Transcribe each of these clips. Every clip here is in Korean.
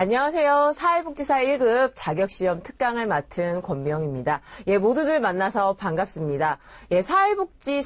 안녕하세요. 사회복지사 1급 자격시험 특강을 맡은 권미영입니다. 모두들 만나서 반갑습니다. 사회복지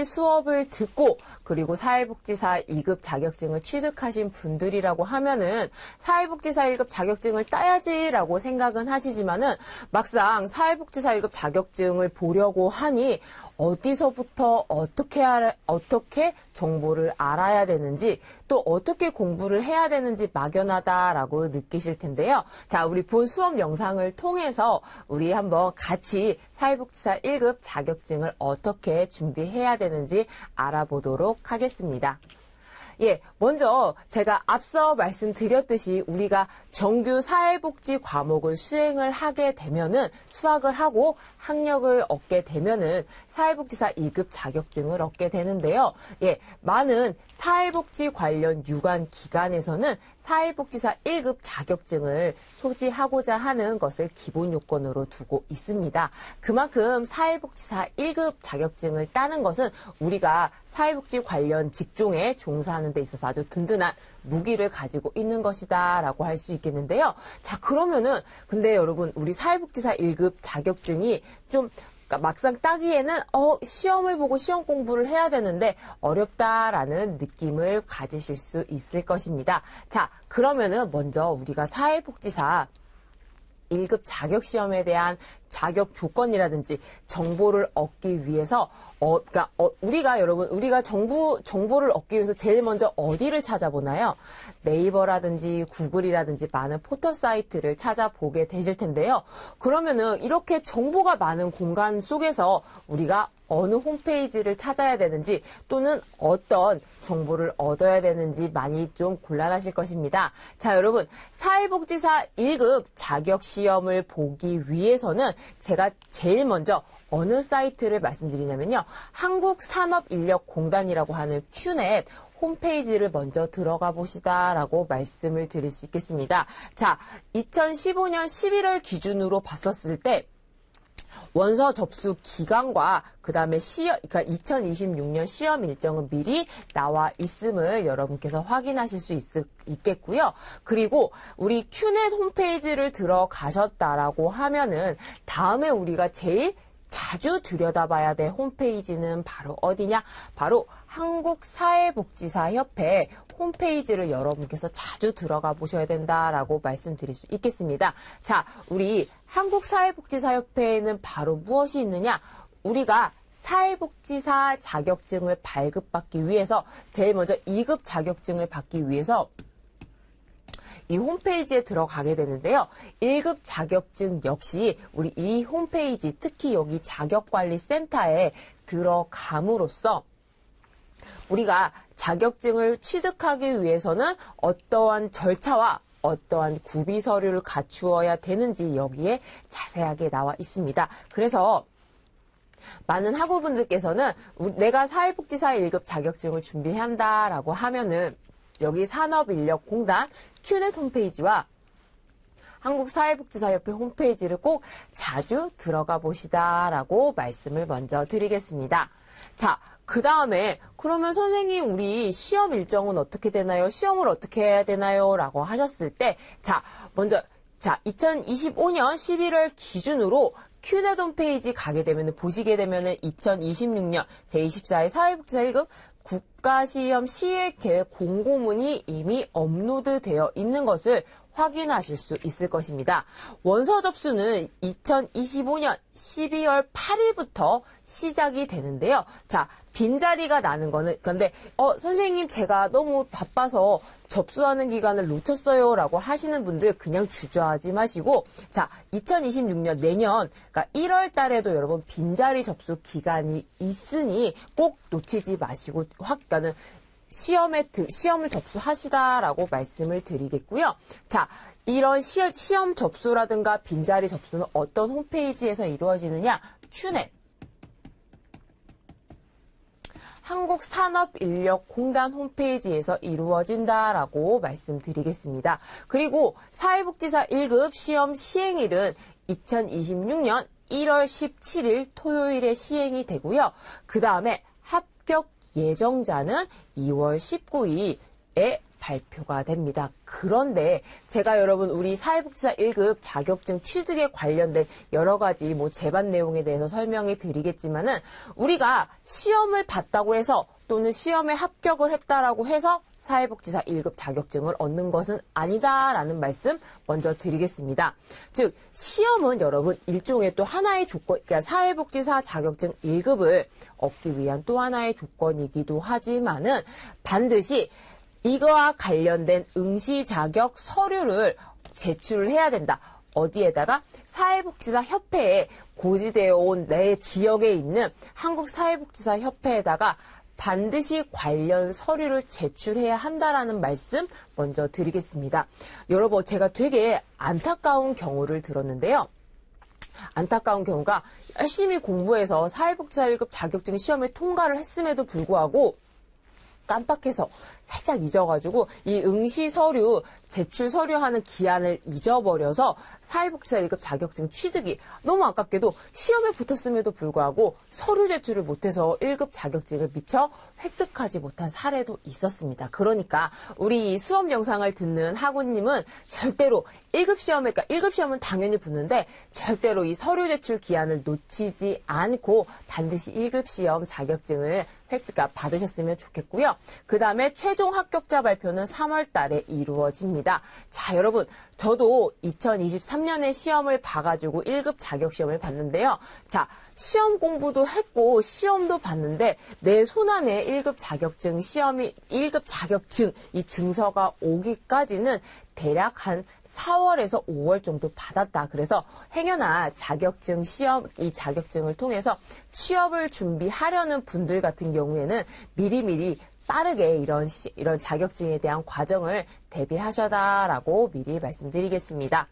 수업을 듣고 그리고 사회복지사 2급 자격증을 취득하신 분들이라고 하면은 사회복지사 1급 자격증을 따야지라고 생각은 하시지만은 막상 사회복지사 1급 자격증을 보려고 하니 어디서부터 어떻게 정보를 알아야 되는지 또 어떻게 공부를 해야 되는지 막연하다라고 느끼실 텐데요. 자, 우리 본 수업 영상을 통해서 우리 한번 같이 사회복지사 1급 자격증을 어떻게 준비해야 되는지 알아보도록 하겠습니다. 먼저 제가 앞서 말씀드렸듯이 우리가 정규 사회복지 과목을 수행을 하게 되면은 수학을 하고 학력을 얻게 되면은 사회복지사 2급 자격증을 얻게 되는데요. 많은 사회복지 관련 유관 기관에서는 사회복지사 1급 자격증을 소지하고자 하는 것을 기본 요건으로 두고 있습니다. 그만큼 사회복지사 1급 자격증을 따는 것은 우리가 사회복지 관련 직종에 종사하는 데 있어서 아주 든든한 무기를 가지고 있는 것이다 라고 할 수 있겠는데요. 자, 그러면은 근데 여러분 우리 사회복지사 1급 자격증이 좀 막상 따기에는 시험을 보고 시험 공부를 해야 되는데 어렵다라는 느낌을 가지실 수 있을 것입니다. 자, 그러면은 먼저 우리가 사회복지사 1급 자격시험에 대한 자격 조건이라든지 정보를 얻기 위해서 우리가 정보를 얻기 위해서 제일 먼저 어디를 찾아보나요? 네이버라든지 구글이라든지 많은 포털 사이트를 찾아보게 되실 텐데요. 그러면은 이렇게 정보가 많은 공간 속에서 우리가 어느 홈페이지를 찾아야 되는지 또는 어떤 정보를 얻어야 되는지 많이 좀 곤란하실 것입니다. 자, 여러분 사회복지사 1급 자격시험을 보기 위해서는 제가 제일 먼저 어느 사이트를 말씀드리냐면요. 한국산업인력공단이라고 하는 큐넷 홈페이지를 먼저 들어가 보시다라고 말씀을 드릴 수 있겠습니다. 자, 2015년 11월 기준으로 봤었을 때 원서 접수 기간과 그 다음에 그러니까 2026년 시험 일정은 미리 나와 있음을 여러분께서 확인하실 수 있겠고요. 그리고 우리 큐넷 홈페이지를 들어가셨다라고 하면은 다음에 우리가 제일 자주 들여다봐야 될 홈페이지는 바로 어디냐? 바로 한국사회복지사협회 홈페이지를 여러분께서 자주 들어가 보셔야 된다라고 말씀드릴 수 있겠습니다. 자, 우리 한국사회복지사협회에는 바로 무엇이 있느냐? 우리가 사회복지사 자격증을 발급받기 위해서 제일 먼저 2급 자격증을 받기 위해서 이 홈페이지에 들어가게 되는데요. 1급 자격증 역시 우리 이 홈페이지, 특히 여기 자격관리센터에 들어감으로써 우리가 자격증을 취득하기 위해서는 어떠한 절차와 어떠한 구비 서류를 갖추어야 되는지 여기에 자세하게 나와 있습니다. 그래서 많은 학우분들께서는 내가 사회복지사 1급 자격증을 준비한다라고 하면은 여기 산업인력공단 큐넷 홈페이지와 한국사회복지사협회 홈페이지를 꼭 자주 들어가 보시다라고 말씀을 먼저 드리겠습니다. 자, 그 다음에 그러면 선생님 우리 시험 일정은 어떻게 되나요? 시험을 어떻게 해야 되나요? 라고 하셨을 때 먼저 2025년 11월 기준으로 큐넷 홈페이지 가게 되면 보시게 되면은 2026년 제24회 사회복지사 1급 국가시험 시행계획 공고문이 이미 업로드되어 있는 것을 확인하실 수 있을 것입니다. 원서 접수는 2025년 12월 8일부터 시작이 되는데요. 자, 빈자리가 나는 거는 그런데 선생님 제가 너무 바빠서 접수하는 기간을 놓쳤어요 라고 하시는 분들 그냥 주저하지 마시고 자, 2026년 내년 그러니까 1월 달에도 여러분 빈자리 접수 기간이 있으니 꼭 놓치지 마시고 그러니까는 시험을 접수하시다라고 말씀을 드리겠고요. 자, 이런 시험 접수라든가 빈자리 접수는 어떤 홈페이지에서 이루어지느냐? 큐넷. 한국산업인력공단 홈페이지에서 이루어진다라고 말씀드리겠습니다. 그리고 사회복지사 1급 시험 시행일은 2026년 1월 17일 토요일에 시행이 되고요. 그 다음에 합격 예정자는 2월 19일에 발표가 됩니다. 그런데 제가 여러분 우리 사회복지사 1급 자격증 취득에 관련된 여러 가지 제반 내용에 대해서 설명해 드리겠지만은 우리가 시험을 봤다고 해서 또는 시험에 합격을 했다라고 해서 사회복지사 1급 자격증을 얻는 것은 아니다라는 말씀 먼저 드리겠습니다. 즉 시험은 여러분 일종의 또 하나의 조건, 그러니까 사회복지사 자격증 1급을 얻기 위한 또 하나의 조건이기도 하지만은 반드시 이거와 관련된 응시 자격 서류를 제출을 해야 된다. 어디에다가? 사회복지사 협회에 고지되어 온 내 지역에 있는 한국사회복지사 협회에다가 반드시 관련 서류를 제출해야 한다라는 말씀 먼저 드리겠습니다. 여러분 제가 되게 안타까운 경우를 들었는데요. 안타까운 경우가 열심히 공부해서 사회복지사 1급 자격증 시험에 통과를 했음에도 불구하고 깜빡해서 살짝 잊어가지고 이 응시 서류, 제출 서류하는 기한을 잊어버려서 사회복지사 1급 자격증 취득이 너무 아깝게도 시험에 붙었음에도 불구하고 서류 제출을 못해서 1급 자격증을 미처 획득하지 못한 사례도 있었습니다. 그러니까 우리 수업 영상을 듣는 학우님은 절대로 1급 시험에, 그러니까 1급 시험은 당연히 붙는데 절대로 이 서류 제출 기한을 놓치지 않고 반드시 1급 시험 자격증을 받으셨으면 좋겠고요. 그 다음에 최종 합격자 발표는 3월 달에 이루어집니다. 자, 여러분, 저도 2023년에 시험을 봐가지고 1급 자격시험을 봤는데요. 자, 시험 공부도 했고 시험도 봤는데 내 손안에 1급 자격증 시험이 1급 자격증 이 증서가 오기까지는 대략 한 4월에서 5월 정도 받았다. 그래서 행여나 자격증 시험, 이 자격증을 통해서 취업을 준비하려는 분들 같은 경우에는 미리미리 빠르게 이런 자격증에 대한 과정을 대비하셔다라고 미리 말씀드리겠습니다.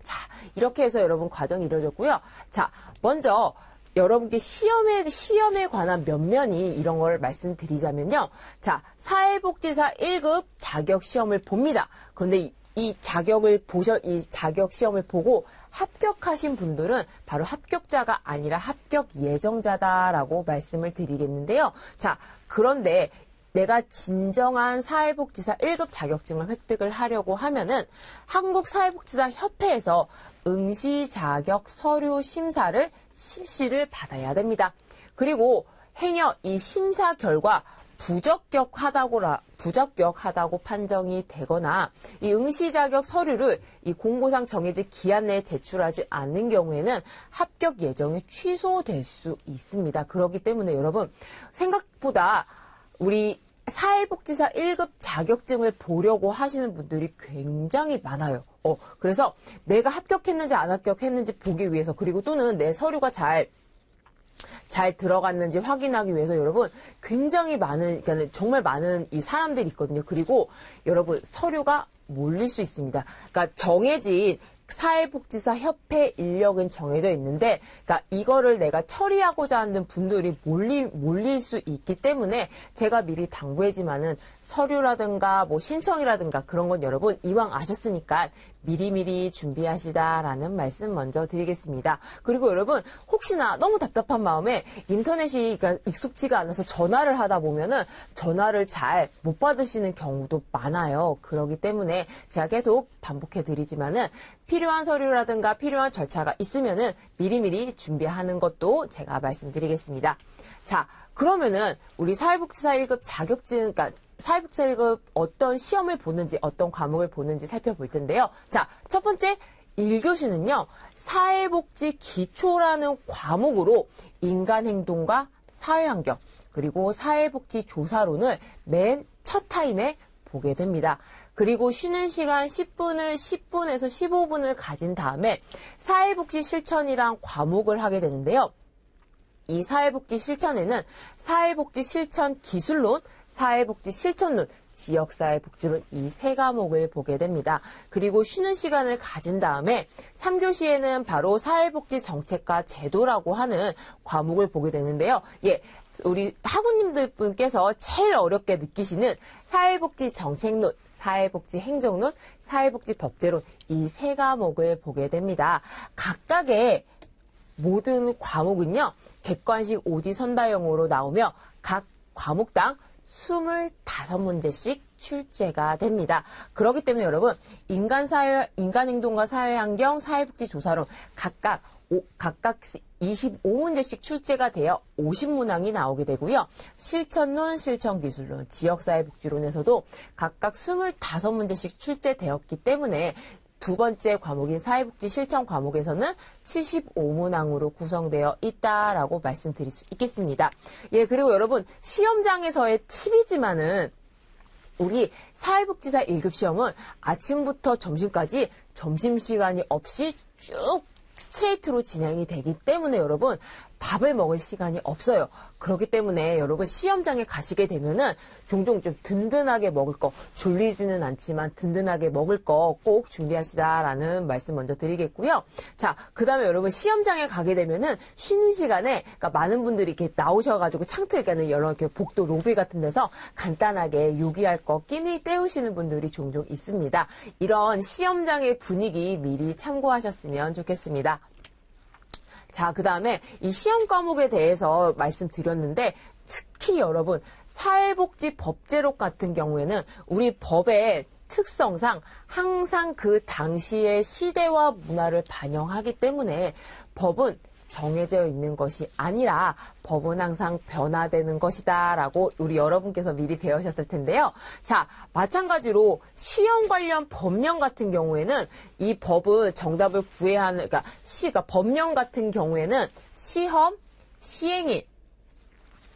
자, 이렇게 해서 여러분 과정이 이루어졌고요. 자, 먼저 여러분께 시험에 관한 면면이 이런 걸 말씀드리자면요. 자, 사회복지사 1급 자격 시험을 봅니다. 그런데 이 자격 시험을 보고 합격하신 분들은 바로 합격자가 아니라 합격 예정자다라고 말씀을 드리겠는데요. 자, 그런데 내가 진정한 사회복지사 1급 자격증을 획득을 하려고 하면은 한국사회복지사 협회에서 응시 자격 서류 심사를 실시를 받아야 됩니다. 그리고 행여 이 심사 결과 부적격하다고 판정이 되거나 이 응시 자격 서류를 이 공고상 정해진 기한 내에 제출하지 않는 경우에는 합격 예정이 취소될 수 있습니다. 그렇기 때문에 여러분 생각보다 우리 사회복지사 1급 자격증을 보려고 하시는 분들이 굉장히 많아요. 그래서 내가 합격했는지 안 합격했는지 보기 위해서 그리고 또는 내 서류가 잘 들어갔는지 확인하기 위해서 여러분 굉장히 많은, 그러니까 정말 많은 이 사람들이 있거든요. 그리고 여러분 서류가 몰릴 수 있습니다. 그러니까 정해진 사회복지사 협회 인력은 정해져 있는데, 그러니까 이거를 내가 처리하고자 하는 분들이 몰릴 수 있기 때문에 제가 미리 당부하지만은 서류라든가 신청이라든가 그런 건 여러분 이왕 아셨으니까 미리미리 준비하시다라는 말씀 먼저 드리겠습니다. 그리고 여러분 혹시나 너무 답답한 마음에 인터넷이 그러니까 익숙지가 않아서 전화를 하다 보면은 전화를 잘 못 받으시는 경우도 많아요. 그렇기 때문에 제가 계속 반복해 드리지만은 필요한 서류라든가 필요한 절차가 있으면은 미리미리 준비하는 것도 제가 말씀드리겠습니다. 자, 그러면은 우리 사회복지사 1급 자격증, 그러니까 사회복지사 1급 어떤 시험을 보는지 어떤 과목을 보는지 살펴볼 텐데요. 자, 첫 번째 1교시는요. 사회복지 기초라는 과목으로 인간행동과 사회환경 그리고 사회복지 조사론을 맨 첫 타임에 보게 됩니다. 그리고 쉬는 시간 10분에서 15분을 가진 다음에 사회복지 실천이란 과목을 하게 되는데요. 이 사회복지 실천에는 사회복지 실천 기술론, 사회복지 실천론, 지역사회복지론 이 세 과목을 보게 됩니다. 그리고 쉬는 시간을 가진 다음에 3교시에는 바로 사회복지 정책과 제도라고 하는 과목을 보게 되는데요. 예, 우리 학우님들 분께서 제일 어렵게 느끼시는 사회복지 정책론, 사회복지 행정론, 사회복지 법제론 이 세 과목을 보게 됩니다. 각각의 모든 과목은요. 객관식 오지선다형으로 나오며 각 과목당 25문제씩 출제가 됩니다. 그렇기 때문에 여러분 인간행동과 사회환경, 사회복지조사론 각각 25문제씩 출제가 되어 50문항이 나오게 되고요. 실천론, 실천기술론, 지역사회복지론에서도 각각 25문제씩 출제되었기 때문에 두 번째 과목인 사회복지 실천 과목에서는 75문항으로 구성되어 있다라고 말씀드릴 수 있겠습니다. 예, 그리고 여러분 시험장에서의 팁이지만은 우리 사회복지사 1급 시험은 아침부터 점심까지 점심시간이 없이 쭉 스트레이트로 진행이 되기 때문에 여러분 밥을 먹을 시간이 없어요. 그렇기 때문에 여러분 시험장에 가시게 되면은 종종 좀 든든하게 먹을 거, 졸리지는 않지만 든든하게 먹을 거 꼭 준비하시다라는 말씀 먼저 드리겠고요. 자, 그 다음에 여러분 시험장에 가게 되면은 쉬는 시간에, 그러니까 많은 분들이 이렇게 나오셔가지고 창틀, 그러니까 여러 이렇게 복도 로비 같은 데서 간단하게 요기할 거 끼니 때우시는 분들이 종종 있습니다. 이런 시험장의 분위기 미리 참고하셨으면 좋겠습니다. 자, 그 다음에 이 시험 과목에 대해서 말씀드렸는데 특히 여러분 사회복지 법제록 같은 경우에는 우리 법의 특성상 항상 그 당시의 시대와 문화를 반영하기 때문에 법은 정해져 있는 것이 아니라 법은 항상 변화되는 것이다 라고 우리 여러분께서 미리 배우셨을 텐데요. 자, 마찬가지로 시험 관련 법령 같은 경우에는 이 법은 정답을 구해야 하는, 그러니까 법령 같은 경우에는 시험, 시행일,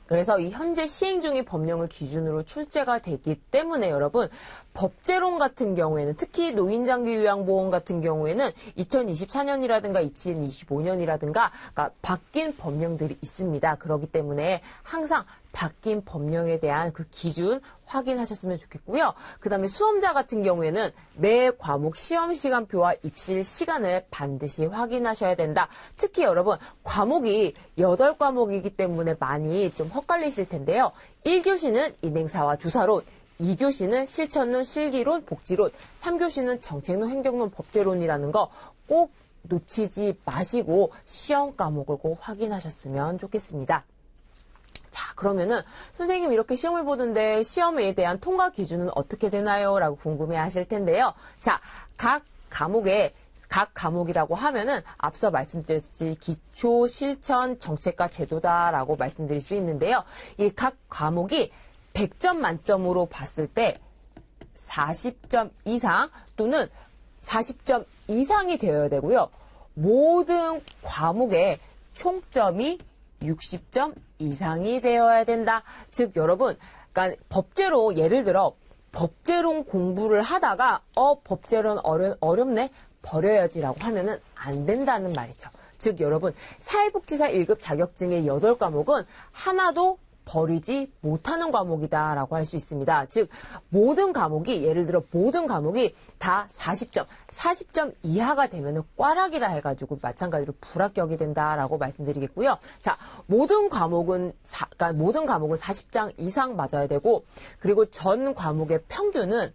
그래서 이 현재 시행 중인 법령을 기준으로 출제가 되기 때문에 여러분 법제론 같은 경우에는 특히 노인장기 요양보험 같은 경우에는 2024년이라든가 2025년이라든가 그러니까 바뀐 법령들이 있습니다. 그렇기 때문에 항상 바뀐 법령에 대한 그 기준 확인하셨으면 좋겠고요. 그 다음에 수험자 같은 경우에는 매 과목 시험 시간표와 입실 시간을 반드시 확인하셔야 된다. 특히 여러분 과목이 8과목이기 때문에 많이 좀 헛갈리실 텐데요. 1교시는 인행사와 조사론, 2교시는 실천론, 실기론, 복지론, 3교시는 정책론, 행정론, 법제론이라는 거 꼭 놓치지 마시고 시험 과목을 꼭 확인하셨으면 좋겠습니다. 자, 그러면은 선생님 이렇게 시험을 보는데 시험에 대한 통과 기준은 어떻게 되나요? 라고 궁금해 하실 텐데요. 자, 각 과목이라고 하면은 앞서 말씀드렸듯이 기초, 실천, 정책과 제도다라고 말씀드릴 수 있는데요. 이 각 과목이 100점 만점으로 봤을 때 40점 이상 또는 40점 이상이 되어야 되고요. 모든 과목의 총점이 60점 이상이 되어야 된다. 즉 여러분, 그러니까 법제로 예를 들어 법제론 공부를 하다가 법제론 어렵네 버려야지라고 하면은 안 된다는 말이죠. 즉 여러분 사회복지사 1급 자격증의 8과목은 하나도 버리지 못하는 과목이다라고 할 수 있습니다. 즉 모든 과목이 예를 들어 모든 과목이 다 40점 이하가 되면은 꽈락이라 해가지고 마찬가지로 불합격이 된다라고 말씀드리겠고요. 자, 모든 과목은 40장 이상 맞아야 되고 그리고 전 과목의 평균은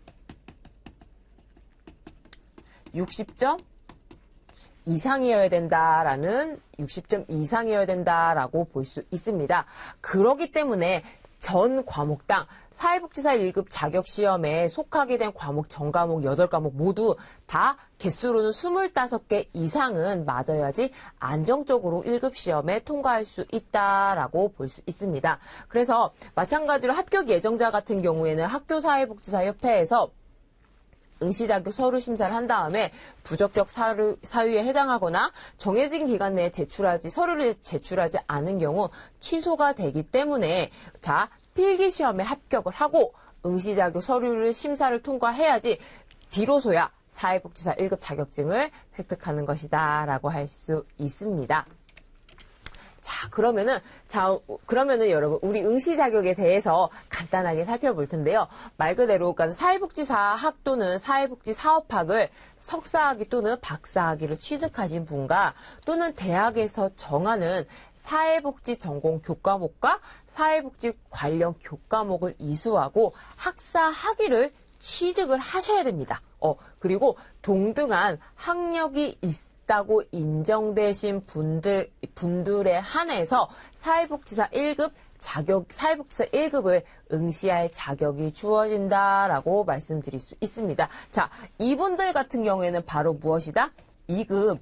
60점 이상이어야 된다라는 60점 이상이어야 된다라고 볼 수 있습니다. 그렇기 때문에 전 과목당 사회복지사 1급 자격시험에 속하게 된 과목, 전 과목 8과목 모두 다 개수로는 25개 이상은 맞아야지 안정적으로 1급 시험에 통과할 수 있다라고 볼 수 있습니다. 그래서 마찬가지로 합격 예정자 같은 경우에는 학교사회복지사협회에서 응시자격 서류 심사를 한 다음에 부적격 사유에 해당하거나 정해진 기간 내에 서류를 제출하지 않은 경우 취소가 되기 때문에 자, 필기시험에 합격을 하고 응시자격 서류를 심사를 통과해야지 비로소야 사회복지사 1급 자격증을 획득하는 것이다 라고 할 수 있습니다. 자, 그러면은 여러분, 우리 응시 자격에 대해서 간단하게 살펴볼 텐데요. 말 그대로, 그러니까 사회복지사학 또는 사회복지사업학을 석사학위 또는 박사학위를 취득하신 분과 또는 대학에서 정하는 사회복지 전공 교과목과 사회복지 관련 교과목을 이수하고 학사 학위를 취득을 하셔야 됩니다. 그리고 동등한 학력이 있다고 인정되신 분들에 한해서 사회복지사 1급 사회복지사 1급을 응시할 자격이 주어진다라고 말씀드릴 수 있습니다. 자, 이분들 같은 경우에는 바로 무엇이다? 2급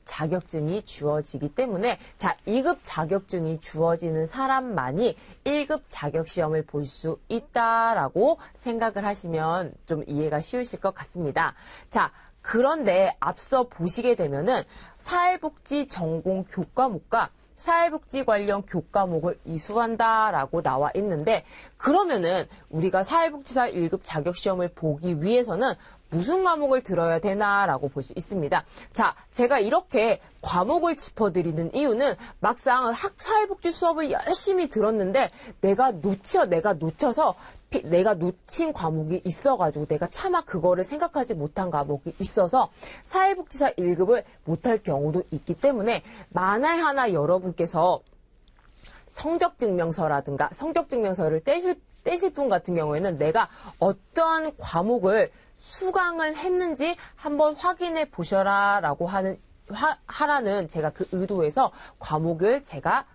자격증이 주어지기 때문에, 자, 2급 자격증이 주어지는 사람만이 1급 자격시험을 볼 수 있다라고 생각을 하시면 좀 이해가 쉬우실 것 같습니다. 자, 그런데 앞서 보시게 되면은 사회복지 전공 교과목과 사회복지 관련 교과목을 이수한다라고 나와 있는데, 그러면은 우리가 사회복지사 1급 자격시험을 보기 위해서는 무슨 과목을 들어야 되나라고 볼 수 있습니다. 자, 제가 이렇게 과목을 짚어드리는 이유는 막상 사회복지 수업을 열심히 들었는데 내가 놓쳐서 내가 놓친 과목이 있어가지고 내가 차마 그거를 생각하지 못한 과목이 있어서 사회복지사 1급을 못할 경우도 있기 때문에, 만에 하나 여러분께서 성적증명서라든가 성적증명서를 떼실 분 같은 경우에는 내가 어떠한 과목을 수강을 했는지 한번 확인해 보셔라라고 하라는 제가 그 의도에서 과목을 제가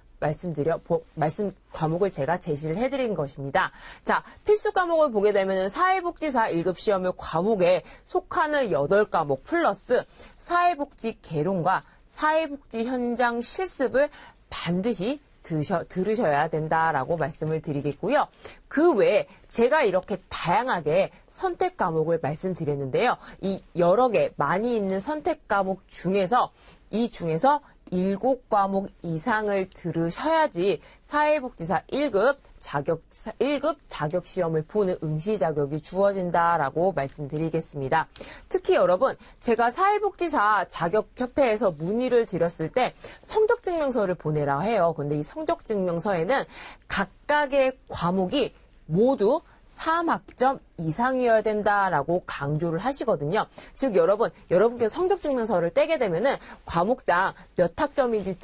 과목을 제가 제시를 해드린 것입니다. 자, 필수 과목을 보게 되면 사회복지사 1급 시험의 과목에 속하는 8과목 플러스 사회복지 개론과 사회복지 현장 실습을 반드시 들으셔야 된다라고 말씀을 드리겠고요. 그 외에 제가 이렇게 다양하게 선택 과목을 말씀드렸는데요. 이 여러 개 많이 있는 선택 과목 중에서 7과목 이상을 들으셔야지 사회복지사 1급 자격시험을 보는 응시 자격이 주어진다라고 말씀드리겠습니다. 특히 여러분, 제가 사회복지사 자격협회에서 문의를 드렸을 때 성적증명서를 보내라 해요. 근데 이 성적증명서에는 각각의 과목이 모두 3학점 이상이어야 된다라고 강조를 하시거든요. 즉 여러분께서 성적증명서를 떼게 되면은 과목당 몇 학점인지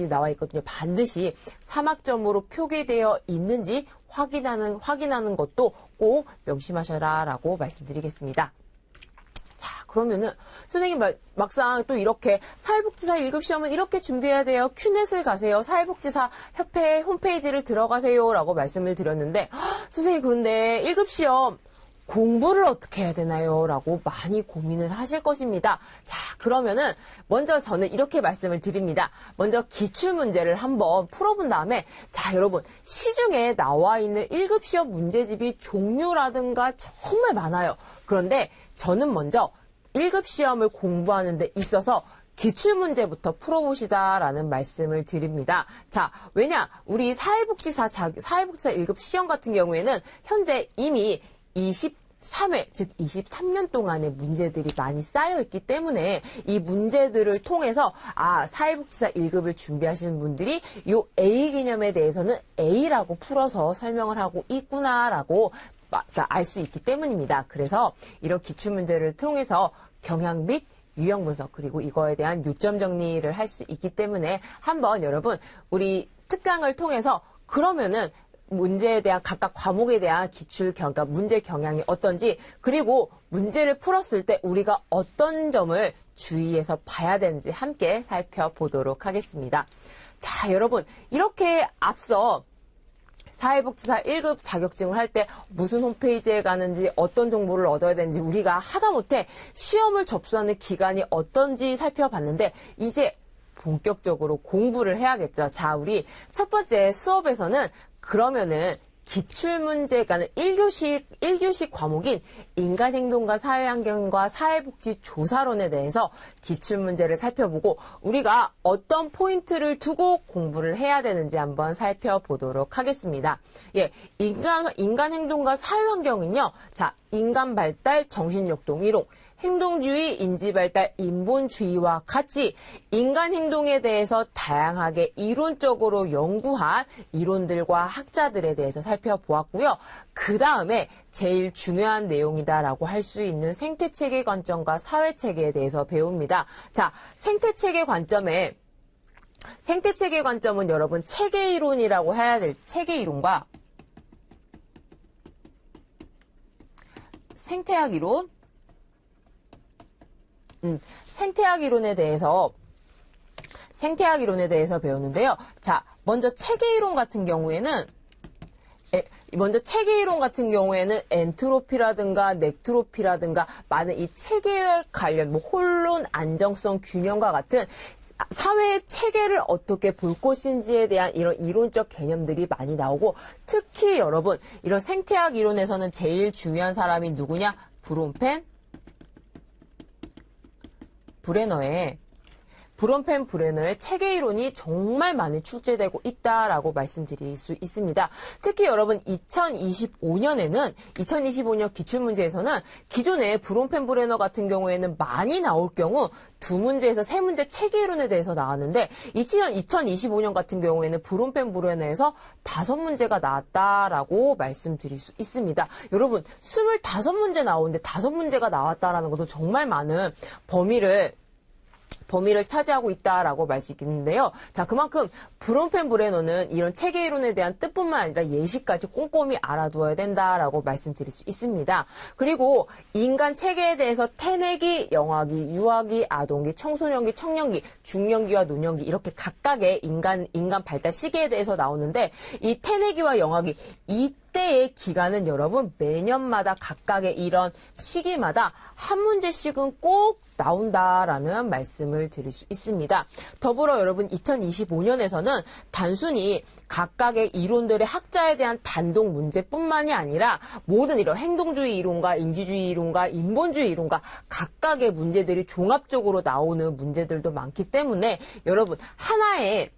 나와 있거든요. 반드시 3학점으로 표기되어 있는지 확인하는 것도 꼭 명심하셔라라고 말씀드리겠습니다. 자, 그러면은 선생님 막상 또 이렇게 사회복지사 1급 시험은 이렇게 준비해야 돼요. 큐넷을 가세요. 사회복지사 협회 홈페이지를 들어가세요. 라고 말씀을 드렸는데, 선생님 그런데 1급 시험 공부를 어떻게 해야 되나요? 라고 많이 고민을 하실 것입니다. 자, 그러면은 먼저 저는 이렇게 말씀을 드립니다. 먼저 기출문제를 한번 풀어본 다음에, 자, 여러분, 시중에 나와 있는 1급 시험 문제집이 종류라든가 정말 많아요. 그런데 저는 먼저 1급 시험을 공부하는 데 있어서 기출문제부터 풀어보시다라는 말씀을 드립니다. 자, 왜냐? 우리 사회복지사 1급 시험 같은 경우에는 현재 이미 23회, 즉 23년 동안의 문제들이 많이 쌓여있기 때문에 이 문제들을 통해서 사회복지사 1급을 준비하시는 분들이 이 A 개념에 대해서는 A라고 풀어서 설명을 하고 있구나라고 알 수 있기 때문입니다. 그래서 이런 기출문제를 통해서 경향 및 유형 분석, 그리고 이거에 대한 요점 정리를 할 수 있기 때문에 한번 여러분 우리 특강을 통해서 그러면은 문제에 대한 각각 과목에 대한 그러니까 문제 경향이 어떤지, 그리고 문제를 풀었을 때 우리가 어떤 점을 주의해서 봐야 되는지 함께 살펴보도록 하겠습니다. 자, 여러분, 이렇게 앞서 사회복지사 1급 자격증을 할 때 무슨 홈페이지에 가는지 어떤 정보를 얻어야 되는지 우리가 하다못해 시험을 접수하는 기간이 어떤지 살펴봤는데, 이제 본격적으로 공부를 해야겠죠. 자, 우리 첫 번째 수업에서는 그러면은 기출문제가는 1교시 과목인 인간행동과 사회환경과 사회복지 조사론에 대해서 기출문제를 살펴보고 우리가 어떤 포인트를 두고 공부를 해야 되는지 한번 살펴보도록 하겠습니다. 예, 인간행동과 사회환경은요. 자, 인간발달, 정신역동 이론, 행동주의, 인지발달, 인본주의와 같이 인간 행동에 대해서 다양하게 이론적으로 연구한 이론들과 학자들에 대해서 살펴보았고요. 그 다음에 제일 중요한 내용이다라고 할 수 있는 생태체계 관점과 사회체계에 대해서 배웁니다. 자, 생태체계 관점은 여러분 체계이론이라고 해야 될 체계이론과 생태학 이론, 생태학 이론에 대해서 배우는데요. 자, 먼저 체계 이론 같은 경우에는 엔트로피라든가 넥트로피라든가 많은 이 체계에 관련 뭐 혼론, 안정성, 균형과 같은 사회의 체계를 어떻게 볼 것인지에 대한 이런 이론적 개념들이 많이 나오고, 특히 여러분 이런 생태학 이론에서는 제일 중요한 사람이 누구냐? 브론펜 브레너의 체계 이론이 정말 많이 출제되고 있다라고 말씀드릴 수 있습니다. 특히 여러분 2025년 기출문제에서는 기존에 브론펜 브레너 같은 경우에는 많이 나올 경우 2문제에서 3문제 체계 이론에 대해서 나왔는데, 2025년 같은 경우에는 브론펜 브레너에서 5문제가 나왔다라고 말씀드릴 수 있습니다. 여러분 25문제 나오는데 5문제가 나왔다라는 것도 정말 많은 범위를 차지하고 있다라고 말 수 있겠는데요. 자, 그만큼 브론펜 브레너는 이런 체계 이론에 대한 뜻뿐만 아니라 예시까지 꼼꼼히 알아두어야 된다라고 말씀드릴 수 있습니다. 그리고 인간 체계에 대해서 태내기, 영아기, 유아기, 아동기, 청소년기, 청년기, 중년기와 노년기 이렇게 각각의 인간 발달 시기에 대해서 나오는데, 이 태내기와 영아기 이때의 기간은 여러분 매년마다 각각의 이런 시기마다 한 문제씩은 꼭 나온다라는 말씀을 드릴 수 있습니다. 더불어 여러분 2025년에서는 단순히 각각의 이론들의 학자에 대한 단독 문제뿐만이 아니라 모든 이런 행동주의 이론과 인지주의 이론과 인본주의 이론과 각각의 문제들이 종합적으로 나오는 문제들도 많기 때문에 여러분 하나의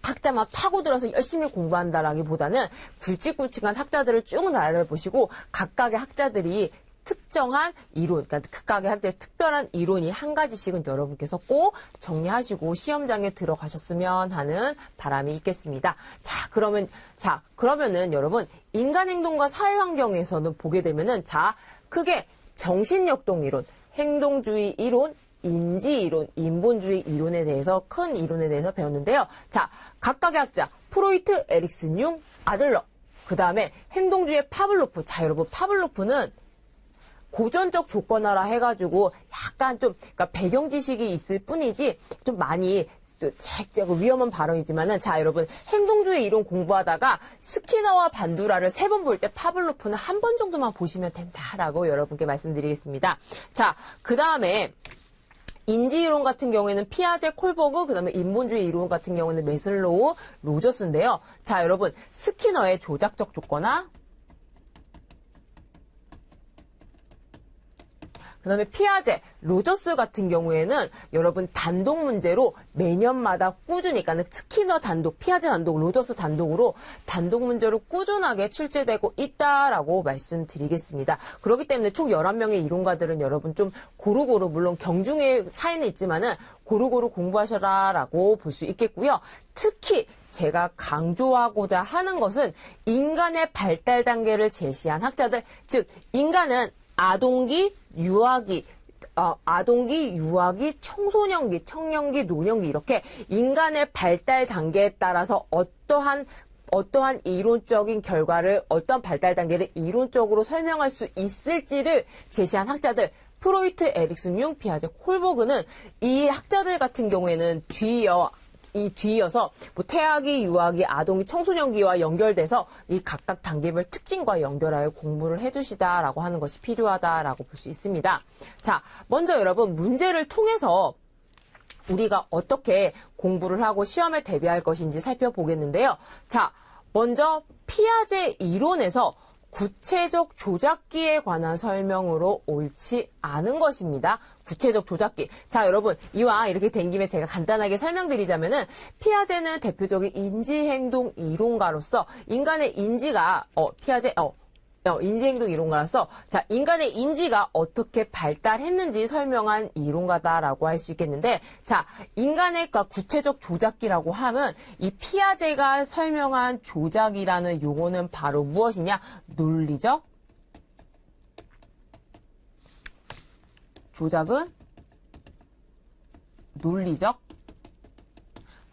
학자만 파고들어서 열심히 공부한다라기보다는 굵직굵직한 학자들을 쭉 나열해보시고 각각의 학자들이 특정한 이론, 그러니까 각각의 학자의 특별한 이론이 한 가지씩은 여러분께서 꼭 정리하시고 시험장에 들어가셨으면 하는 바람이 있겠습니다. 그러면은 여러분 인간 행동과 사회 환경에서는 보게 되면은 크게 정신역동 이론, 행동주의 이론, 인지 이론, 인본주의 이론에 대해서 큰 이론에 대해서 배웠는데요. 각각의 학자 프로이트, 에릭슨, 융, 아들러, 그 다음에 행동주의의 파블로프. 여러분 파블로프는 고전적 조건화라 해가지고 약간 좀 그러니까 배경 지식이 있을 뿐이지 좀 많이 위험한 발언이지만은 여러분 행동주의 이론 공부하다가 스키너와 반두라를 3번 볼 때 파블로프는 한 번 정도만 보시면 된다라고 여러분께 말씀드리겠습니다. 그 다음에 인지 이론 같은 경우에는 피아제, 콜버그, 그 다음에 인본주의 이론 같은 경우에는 메슬로우, 로저스인데요. 여러분 스키너의 조작적 조건화, 그 다음에 피아제, 로저스 같은 경우에는 여러분 단독 문제로 매년마다 꾸준히, 그러니까 스키너 단독, 피아제 단독, 로저스 단독으로 단독 문제로 꾸준하게 출제되고 있다라고 말씀드리겠습니다. 그렇기 때문에 총 11명의 이론가들은 여러분 좀 고루고루, 물론 경중의 차이는 있지만은 고루고루 공부하셔라라고 볼 수 있겠고요. 특히 제가 강조하고자 하는 것은 인간의 발달 단계를 제시한 학자들, 즉 인간은 아동기, 유아기, 청소년기, 청년기, 노년기 이렇게 인간의 발달 단계에 따라서 어떠한 이론적인 결과를 어떤 발달 단계를 이론적으로 설명할 수 있을지를 제시한 학자들 프로이트, 에릭슨, 융, 피아제, 콜버그는 이 학자들 같은 경우에는 뒤이어서 뭐 태아기, 유아기, 아동기, 청소년기와 연결돼서 이 각각 단계별 특징과 연결하여 공부를 해주시다라고 하는 것이 필요하다라고 볼 수 있습니다. 먼저 여러분 문제를 통해서 우리가 어떻게 공부를 하고 시험에 대비할 것인지 살펴보겠는데요. 먼저 피아제 이론에서 구체적 조작기에 관한 설명으로 옳지 않은 것입니다. 구체적 조작기. 여러분 이왕 이렇게 된 김에 제가 간단하게 설명드리자면은 피아제는 대표적인 인지행동 이론가로서 인간의 인지가 인지행동 이론가로서 인간의 인지가 어떻게 발달했는지 설명한 이론가다라고 할 수 있겠는데 인간의 구체적 조작기라고 하면 이 피아제가 설명한 조작이라는 용어는 바로 무엇이냐? 조작은 논리적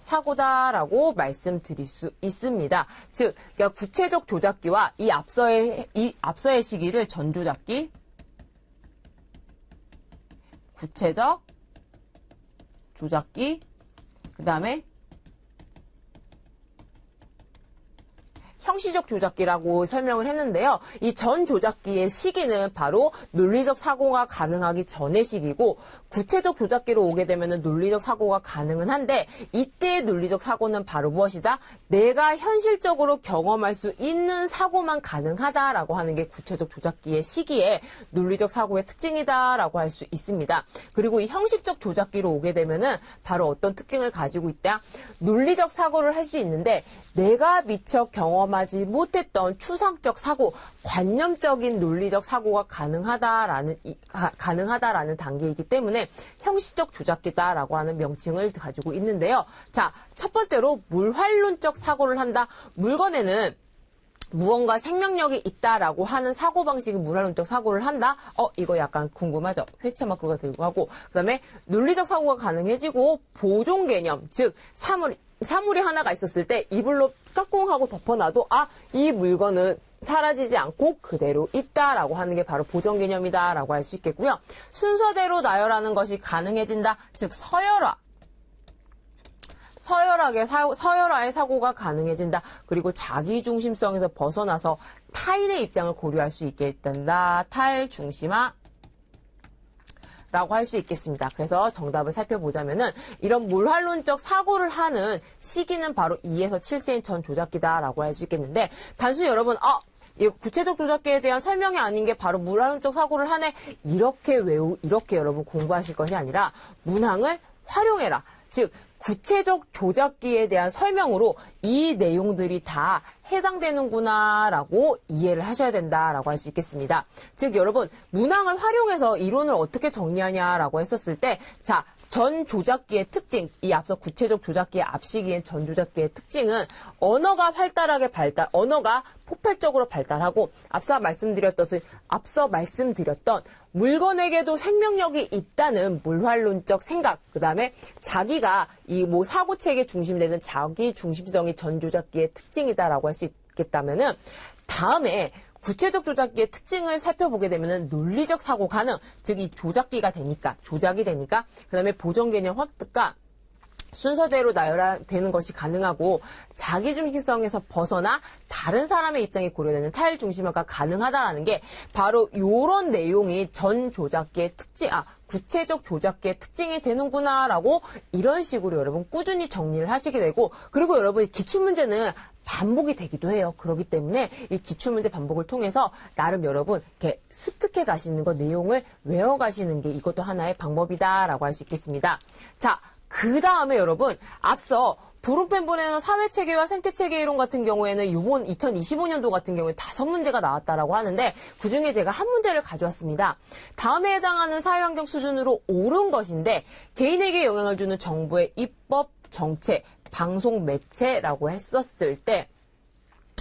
사고다라고 말씀드릴 수 있습니다. 즉, 그러니까 구체적 조작기와 이 앞서의 시기를 전조작기, 구체적 조작기, 그 다음에 형시적 조작기라고 설명을 했는데요. 이 전 조작기의 시기는 바로 논리적 사고가 가능하기 전의 시기고 구체적 조작기로 오게 되면 논리적 사고가 가능은 한데 이때의 논리적 사고는 바로 무엇이다? 내가 현실적으로 경험할 수 있는 사고만 가능하다라고 하는 게 구체적 조작기의 시기에 논리적 사고의 특징이다라고 할 수 있습니다. 그리고 이 형식적 조작기로 오게 되면은 바로 어떤 특징을 가지고 있다? 논리적 사고를 할 수 있는데 내가 미처 경험하지 못했던 추상적 사고, 관념적인 논리적 사고가 가능하다라는 단계이기 때문에 형식적 조작기다라고 하는 명칭을 가지고 있는데요. 자, 첫 번째로 물활론적 사고를 한다. 물건에는 무언가 생명력이 있다라고 하는 사고방식이 물활론적 사고를 한다? 이거 약간 궁금하죠? 회차 마크가 들고 하고. 그 다음에 논리적 사고가 가능해지고 보존 개념, 즉 사물이 하나가 있었을 때 이불로 까꿍 하고 덮어놔도 이 물건은 사라지지 않고 그대로 있다라고 하는 게 바로 보존 개념이다라고 할 수 있겠고요. 순서대로 나열하는 것이 가능해진다. 즉 서열화의 사고가 가능해진다. 그리고 자기중심성에서 벗어나서 타인의 입장을 고려할 수 있게 된다. 탈중심화 라고 할 수 있겠습니다. 그래서 정답을 살펴보자면은 이런 물활론적 사고를 하는 시기는 바로 2에서 7세인 전 조작기다라고 할 수 있겠는데 단순히 여러분 이 구체적 조작기에 대한 설명이 아닌 게 바로 물활론적 사고를 하네 이렇게 여러분 공부하실 것이 아니라 문항을 활용해라. 즉 구체적 조작기에 대한 설명으로 이 내용들이 다 해당되는구나라고 이해를 하셔야 된다라고 할 수 있겠습니다. 즉 여러분 문항을 활용해서 이론을 어떻게 정리하냐라고 했었을 때 자, 전 조작기의 특징, 이 앞서 구체적 조작기의 앞시기엔 전 조작기의 특징은 언어가 폭발적으로 발달하고 앞서 말씀드렸던 물건에게도 생명력이 있다는 물활론적 생각, 그 다음에 자기가 이 사고체계 중심되는 자기 중심성이 전 조작기의 특징이다라고 할 수 있겠다면은 다음에 구체적 조작기의 특징을 살펴보게 되면은 논리적 사고 가능, 즉 이 조작이 되니까, 그 다음에 보존 개념 획득과 순서대로 나열되는 것이 가능하고 자기중심성에서 벗어나 다른 사람의 입장이 고려되는 타일중심화가 가능하다라는 게 바로 이런 내용이 전 조작기의 특징, 구체적 조작기의 특징이 되는구나라고 이런 식으로 여러분 꾸준히 정리를 하시게 되고 그리고 여러분 기출문제는 반복이 되기도 해요. 그렇기 때문에 이 기출문제 반복을 통해서 나름 여러분 이렇게 습득해 가시는 거 내용을 외워 가시는 게 이것도 하나의 방법이다라고 할 수 있겠습니다. 자, 그 다음에 여러분 앞서 브룩펜본에는 사회체계와 생태체계 이론 같은 경우에는 이번 2025년도 같은 경우에 5문제가 나왔다라고 하는데 그중에 제가 한 문제를 가져왔습니다. 다음에 해당하는 사회환경 수준으로 옳은 것인데 개인에게 영향을 주는 정부의 입법, 정책, 방송 매체라고 했었을 때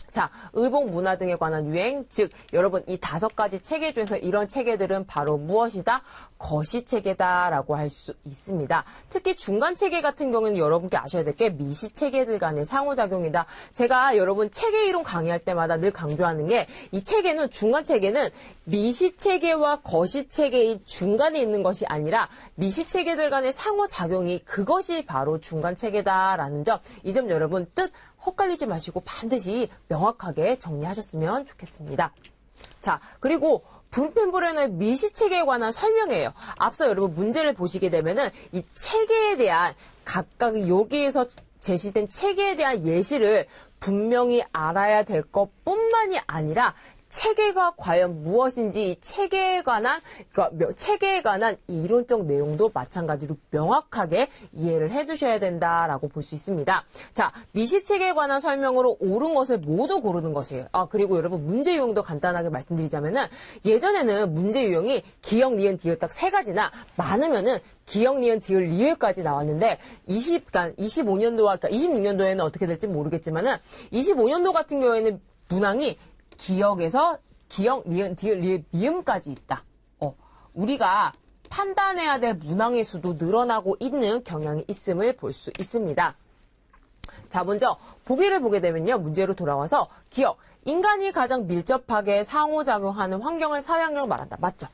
자, 의복, 문화 등에 관한 유행, 즉 여러분 이 5가지 체계 중에서 이런 체계들은 바로 무엇이다? 거시체계다라고 할 수 있습니다. 특히 중간체계 같은 경우는 여러분께 아셔야 될 게 미시체계들 간의 상호작용이다. 제가 여러분 체계 이론 강의할 때마다 늘 강조하는 게 이 체계는 중간체계는 미시체계와 거시체계의 중간에 있는 것이 아니라 미시체계들 간의 상호작용이 그것이 바로 중간체계다라는 점, 이 점 여러분 뜻 헛갈리지 마시고 반드시 명확하게 정리하셨으면 좋겠습니다. 자, 그리고 브룩펜본의 미시체계에 관한 설명이에요. 앞서 여러분 문제를 보시게 되면은 이 체계에 대한 각각 여기에서 제시된 체계에 대한 예시를 분명히 알아야 될 것뿐만이 아니라 체계가 과연 무엇인지 체계에 관한 이론적 내용도 마찬가지로 명확하게 이해를 해두셔야 된다라고 볼 수 있습니다. 자, 미시체계에 관한 설명으로 옳은 것을 모두 고르는 것이에요. 그리고 여러분 문제 유형도 간단하게 말씀드리자면은 예전에는 문제 유형이 기역, 니은, 디귿 딱 3가지나 많으면은 기역, 니은, 디귿, 리을까지 나왔는데 25년도와 26년도에는 어떻게 될지 모르겠지만은 25년도 같은 경우에는 문항이 기역에서 기역, 니은, 디귿, 리을, 미음까지 있다. 우리가 판단해야 될 문항의 수도 늘어나고 있는 경향이 있음을 볼 수 있습니다. 자, 먼저 보기를 보게 되면요. 문제로 돌아와서 기역, 인간이 가장 밀접하게 상호작용하는 환경을 사회환경을 말한다. 맞죠?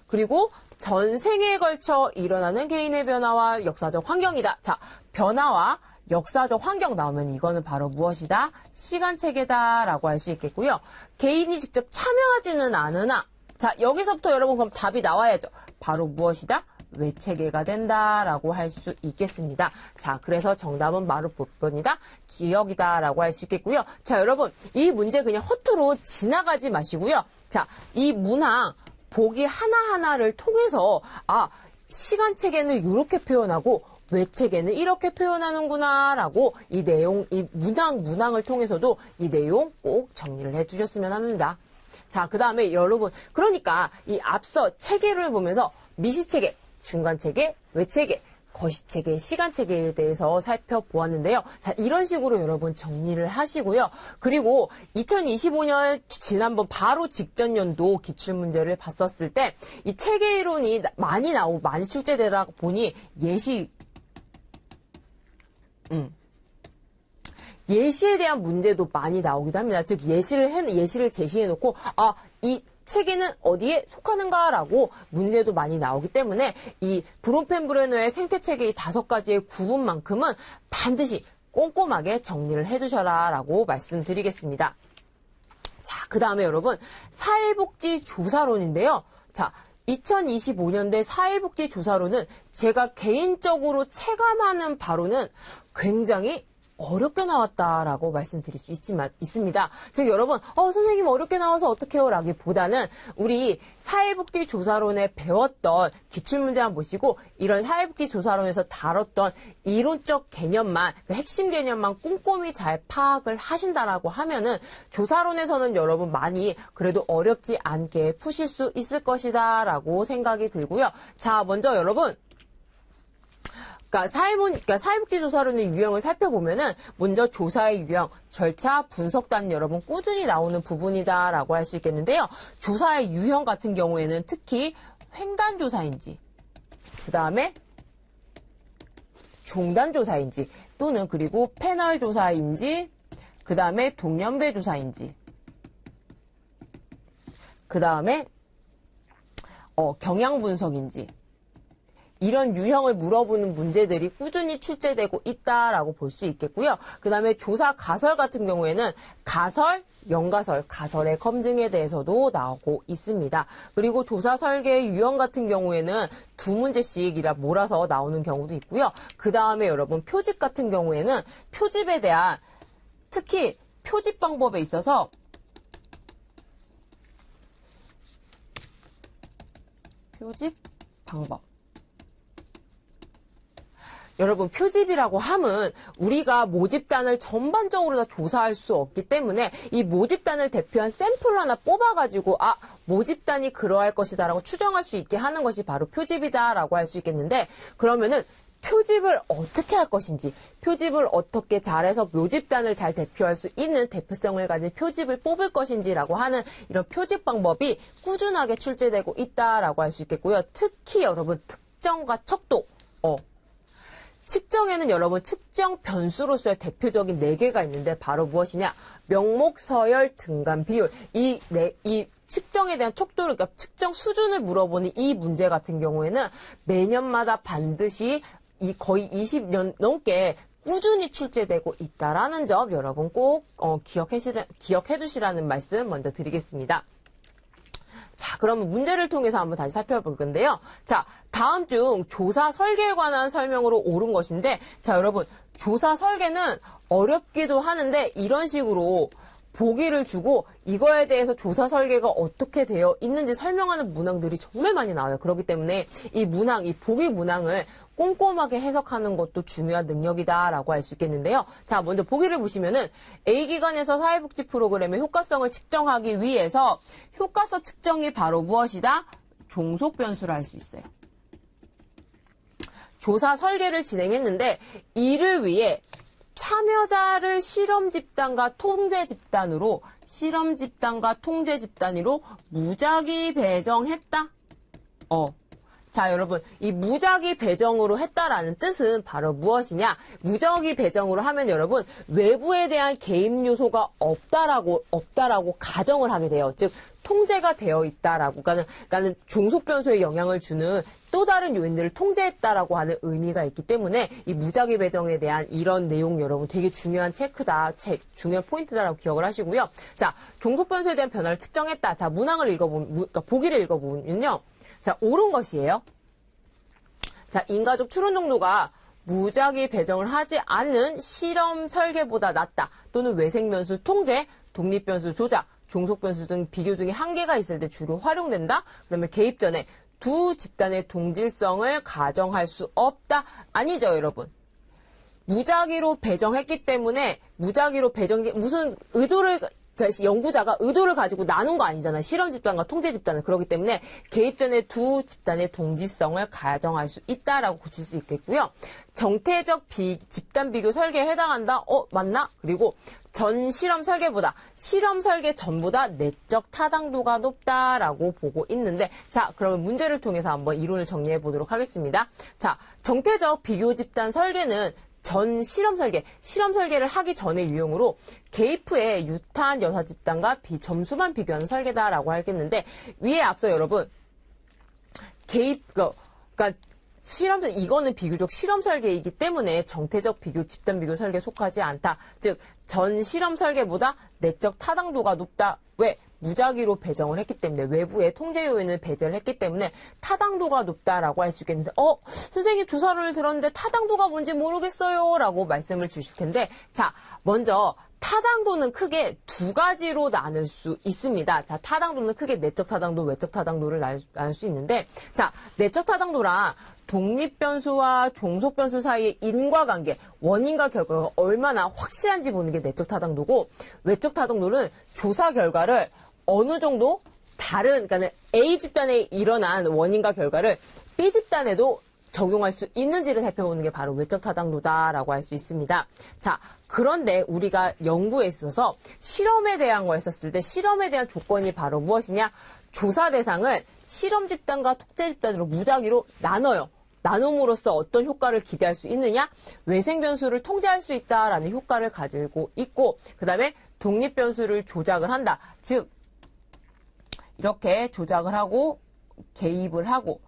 그리고 전 생애에 걸쳐 일어나는 개인의 변화와 역사적 환경이다. 자, 변화와 역사적 환경 나오면 이거는 바로 무엇이다? 시간체계다라고 할 수 있겠고요. 개인이 직접 참여하지는 않으나 자, 여기서부터 여러분 그럼 답이 나와야죠. 바로 무엇이다? 외체계가 된다라고 할 수 있겠습니다. 자, 그래서 정답은 바로 보편이다, 기억이다라고 할 수 있겠고요. 자, 여러분 이 문제 그냥 허투루 지나가지 마시고요. 자, 이 문항 보기 하나하나를 통해서 시간체계는 이렇게 표현하고 외체계는 이렇게 표현하는구나 라고 이 내용, 이 문항을 통해서도 이 내용 꼭 정리를 해주셨으면 합니다. 자, 그 다음에 여러분, 그러니까 이 앞서 체계를 보면서 미시체계, 중간체계, 외체계, 거시체계, 시간체계에 대해서 살펴보았는데요. 자, 이런 식으로 여러분 정리를 하시고요. 그리고 2025년 지난번 바로 직전 연도 기출문제를 봤었을 때 이 체계 이론이 많이 출제되다 보니 예시에 대한 문제도 많이 나오기도 합니다. 즉 예시를 제시해놓고 이 체계는 어디에 속하는가라고 문제도 많이 나오기 때문에 이 브론펜브레너의 생태체계 이 5가지의 구분만큼은 반드시 꼼꼼하게 정리를 해두셔라라고 말씀드리겠습니다. 자, 그 다음에 여러분 사회복지조사론인데요. 자, 2025년대 사회복지조사론은 제가 개인적으로 체감하는 바로는 굉장히 어렵게 나왔다라고 말씀드릴 수 있습니다. 즉 여러분 선생님 어렵게 나와서 어떡해요? 라기보다는 우리 사회복지조사론에 배웠던 기출문제만 보시고 이런 사회복지조사론에서 다뤘던 이론적 개념만, 그 핵심 개념만 꼼꼼히 잘 파악을 하신다라고 하면은 조사론에서는 여러분 많이 그래도 어렵지 않게 푸실 수 있을 것이다 라고 생각이 들고요. 자, 먼저 여러분 그러니까 사회복지조사론의 유형을 살펴보면은 먼저 조사의 유형, 절차, 분석단 여러분 꾸준히 나오는 부분이다라고 할 수 있겠는데요. 조사의 유형 같은 경우에는 특히 횡단조사인지, 그 다음에 종단조사인지, 또는 그리고 패널조사인지, 그 다음에 동년배조사인지, 그 다음에 경향분석인지, 이런 유형을 물어보는 문제들이 꾸준히 출제되고 있다라고 볼 수 있겠고요. 그 다음에 조사 가설 같은 경우에는 가설, 연가설, 가설의 검증에 대해서도 나오고 있습니다. 그리고 조사 설계의 유형 같은 경우에는 2문제씩이라 몰아서 나오는 경우도 있고요. 그 다음에 여러분 표집 같은 경우에는 표집에 대한, 특히 표집 방법에 있어서 표집 방법. 여러분 표집이라고 함은 우리가 모집단을 전반적으로 다 조사할 수 없기 때문에 이 모집단을 대표한 샘플을 하나 뽑아가지고 모집단이 그러할 것이다 라고 추정할 수 있게 하는 것이 바로 표집이다 라고 할 수 있겠는데, 그러면은 표집을 어떻게 할 것인지, 표집을 어떻게 잘해서 모집단을 잘 대표할 수 있는 대표성을 가진 표집을 뽑을 것인지라고 하는 이런 표집 방법이 꾸준하게 출제되고 있다라고 할 수 있겠고요. 특히 여러분 특정과 척도, 측정에는 여러분 측정 변수로서의 대표적인 4개가 있는데 바로 무엇이냐? 명목, 서열, 등간, 비율. 이 측정에 대한 척도를, 그러니까 측정 수준을 물어보는 이 문제 같은 경우에는 매년마다 반드시 거의 20년 넘게 꾸준히 출제되고 있다라는 점 여러분 꼭 기억해 두시라는 말씀 먼저 드리겠습니다. 자, 그러면 문제를 통해서 한번 다시 살펴볼 건데요. 자, 다음 중 조사 설계에 관한 설명으로 옳은 것인데, 자, 여러분, 조사 설계는 어렵기도 하는데 이런 식으로 보기를 주고 이거에 대해서 조사 설계가 어떻게 되어 있는지 설명하는 문항들이 정말 많이 나와요. 그렇기 때문에 이 보기 문항을 꼼꼼하게 해석하는 것도 중요한 능력이다라고 할 수 있겠는데요. 자, 먼저 보기를 보시면은 A기관에서 사회복지 프로그램의 효과성을 측정하기 위해서 효과성 측정이 바로 무엇이다? 종속 변수를 할 수 있어요. 조사 설계를 진행했는데 이를 위해 참여자를 실험 집단과 통제 집단으로 무작위 배정했다. 자, 여러분, 이 무작위 배정으로 했다라는 뜻은 바로 무엇이냐? 무작위 배정으로 하면 여러분, 외부에 대한 개입 요소가 없다라고 가정을 하게 돼요. 즉, 통제가 되어 있다라고, 그러니까는 종속 변수에 영향을 주는 또 다른 요인들을 통제했다라고 하는 의미가 있기 때문에 이 무작위 배정에 대한 이런 내용 여러분 되게 중요한 체크다, 중요한 포인트다라고 기억을 하시고요. 자, 종속 변수에 대한 변화를 측정했다. 자, 문항을 그러니까 보기를 읽어보면요. 자, 옳은 것이에요. 자, 인가족 출원 정도가 무작위 배정을 하지 않는 실험 설계보다 낮다. 또는 외생변수 통제, 독립변수 조작, 종속변수 등 비교 등의 한계가 있을 때 주로 활용된다. 그 다음에 개입 전에 두 집단의 동질성을 가정할 수 없다. 아니죠, 여러분. 무작위로 배정했기 때문에 무작위로 무슨 의도를 그러니까 연구자가 의도를 가지고 나눈 거 아니잖아요. 실험 집단과 통제 집단은. 그렇기 때문에 개입 전에 두 집단의 동질성을 가정할 수 있다라고 고칠 수 있겠고요. 정태적 집단 비교 설계에 해당한다. 맞나? 그리고 전 실험 설계보다 실험 설계 전보다 내적 타당도가 높다라고 보고 있는데, 자, 그러면 문제를 통해서 한번 이론을 정리해 보도록 하겠습니다. 자, 정태적 비교 집단 설계는 전 실험 설계를 하기 전의 유형으로 개입 후에 유탄 여사 집단과 점수만 비교하는 설계다라고 하겠는데, 위에 앞서 여러분 그러니까 이거는 비교적 실험 설계이기 때문에 정태적 비교 집단 비교 설계에 속하지 않다. 즉, 전 실험 설계보다 내적 타당도가 높다. 왜? 무작위로 배정을 했기 때문에, 외부의 통제 요인을 배제를 했기 때문에 타당도가 높다라고 할 수 있겠는데, 선생님 조사를 들었는데 타당도가 뭔지 모르겠어요 라고 말씀을 주실 텐데, 자, 먼저 타당도는 크게 두 가지로 나눌 수 있습니다. 자, 타당도는 크게 내적 타당도, 외적 타당도를 나눌 수 있는데, 자, 내적 타당도랑 독립변수와 종속변수 사이의 인과관계, 원인과 결과가 얼마나 확실한지 보는 게 내적 타당도고, 외적 타당도는 조사 결과를 어느 정도 그러니까 A 집단에 일어난 원인과 결과를 B 집단에도 적용할 수 있는지를 살펴보는 게 바로 외적 타당도다라고 할 수 있습니다. 자, 그런데 우리가 연구에 있어서 실험에 대한 거 했었을 때 실험에 대한 조건이 바로 무엇이냐? 조사 대상을 실험 집단과 통제 집단으로 무작위로 나눠요. 나눔으로써 어떤 효과를 기대할 수 있느냐? 외생 변수를 통제할 수 있다라는 효과를 가지고 있고, 그 다음에 독립 변수를 조작을 한다. 즉, 이렇게 조작을 하고 개입을 하고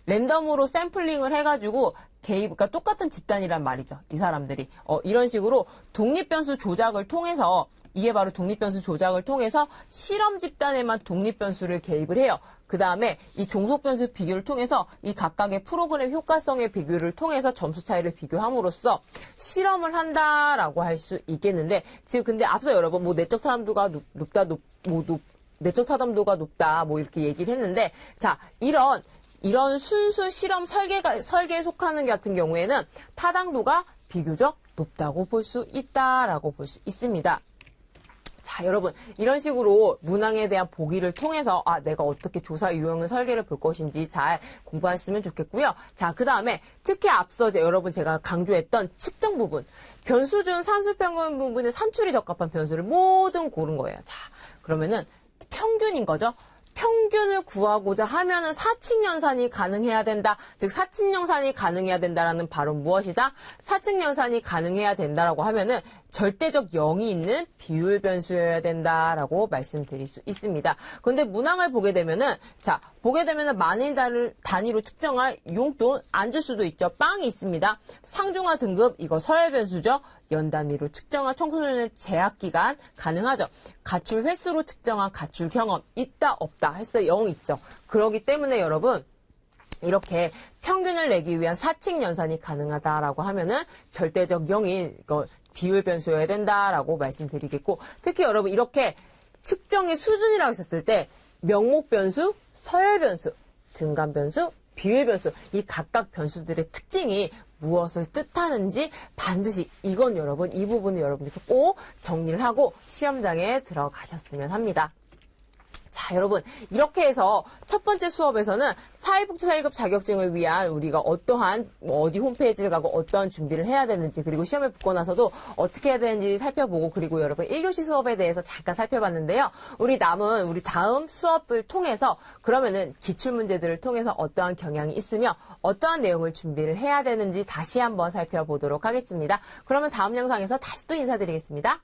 랜덤으로 샘플링을 해가지고 그러니까 똑같은 집단이란 말이죠. 이 사람들이. 이런 식으로 독립변수 조작을 통해서, 이게 바로 독립변수 조작을 통해서 실험 집단에만 독립변수를 개입을 해요. 그 다음에 이 종속변수 비교를 통해서 이 각각의 프로그램 효과성의 비교를 통해서 점수 차이를 비교함으로써 실험을 한다라고 할 수 있겠는데, 지금 근데 앞서 여러분 내적 타당도가 높다, 내적 타당도가 높다, 이렇게 얘기를 했는데, 자, 이런 순수 실험 설계에 속하는 같은 경우에는 타당도가 비교적 높다고 볼 수 있다라고 볼 수 있습니다. 자, 여러분, 이런 식으로 문항에 대한 보기를 통해서 내가 어떻게 조사 유형을 설계를 볼 것인지 잘 공부하시면 좋겠고요. 자, 그 다음에 특히 앞서 여러분 제가 강조했던 측정 부분, 변수 중 산수평균 부분에 산출이 적합한 변수를 모두 고른 거예요. 자, 그러면은 평균인 거죠. 평균을 구하고자 하면은 사칙연산이 가능해야 된다. 즉, 사칙연산이 가능해야 된다라는 바로 무엇이다? 사칙연산이 가능해야 된다라고 하면은 절대적 0이 있는 비율 변수여야 된다라고 말씀드릴 수 있습니다. 그런데 문항을 보게 되면은, 만인 단위로 측정할 용돈 안 줄 수도 있죠. 빵이 있습니다. 상중하 등급, 이거 서열 변수죠. 연 단위로 측정한 청소년의 재학 기간 가능하죠. 가출 횟수로 측정한 가출 경험 있다 없다 했어요. 0 있죠. 그렇기 때문에 여러분, 이렇게 평균을 내기 위한 사칙 연산이 가능하다라고 하면은 절대적 0인 비율 변수여야 된다라고 말씀드리겠고, 특히 여러분 이렇게 측정의 수준이라고 했었을 때 명목 변수, 서열 변수, 등간 변수, 비율 변수, 이 각각 변수들의 특징이 무엇을 뜻하는지 반드시 이 부분을 여러분께서 꼭 정리를 하고 시험장에 들어가셨으면 합니다. 자, 자, 여러분, 이렇게 해서 첫 번째 수업에서는 사회복지사 1급 자격증을 위한 우리가 어떠한 어디 홈페이지를 가고 어떠한 준비를 해야 되는지, 그리고 시험에 붙고 나서도 어떻게 해야 되는지 살펴보고, 그리고 여러분 1교시 수업에 대해서 잠깐 살펴봤는데요. 우리 다음 수업을 통해서 그러면은 기출문제들을 통해서 어떠한 경향이 있으며 어떠한 내용을 준비를 해야 되는지 다시 한번 살펴보도록 하겠습니다. 그러면 다음 영상에서 다시 또 인사드리겠습니다.